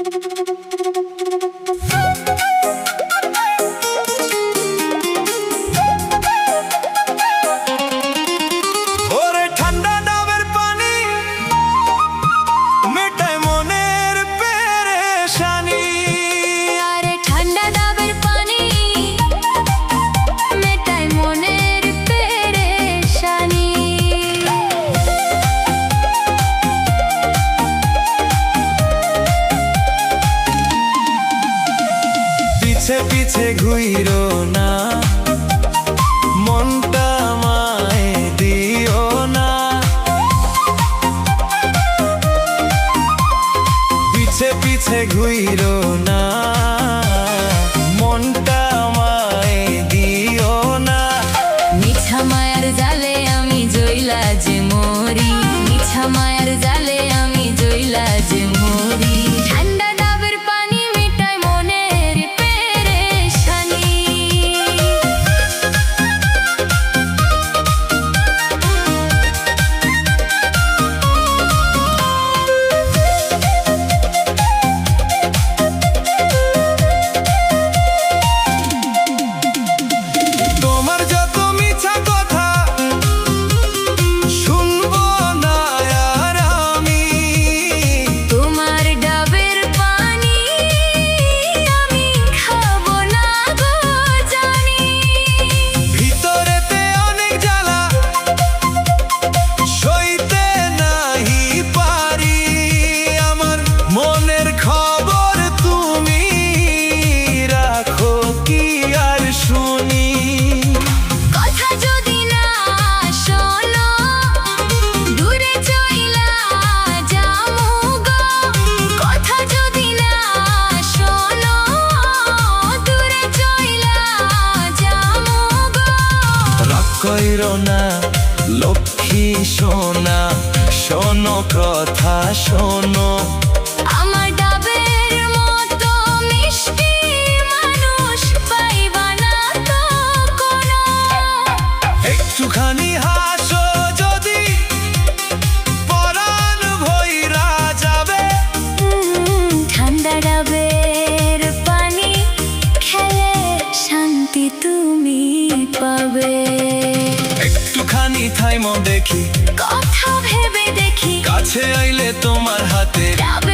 পিছে পিছে ঘুইরো না, মনটা আমায় দিও না। পিছে পিছে ঘুইরো না, মনটা আমায় দিও না। মিছা মায়ার জালে আমি জইলা যে মরি, মিছা মায়ার জালে আমি জইলা যে মরি। ঠান্ডা ডাবের পানি মেটায় মনের পেরেশানি। তোমার যত মিছা কথা শুনবো না আর আমি। তোমার ডাবের পানি আমি খাবো না গো জানি। ভিতরেতে অনেক জ্বালা সইতে নাহি পারি। আমার মনের খবর তুমি রাখো কি আর শুনি। কথা যদি না শোনো দূরে চইলা যামু গো। কথা যদি না শোনো দূরে চইলা যামু গো। রাগ কইরো না লক্ষ্মী সোনা, শোনো কথা শোনো। আমার ডাবের মতো মিষ্টি মানুষ পাইবা না তো কোনো। একটুখানি হাসো যদি পরাণ ভইরা যাবে। ঠান্ডা ডাবের পানি খেলে শান্তি তুমি পাবে। একটুখানি থাইমো দেখি, কথা ভেবে দেখি কাছে আইলে তোমার হাতে ডাব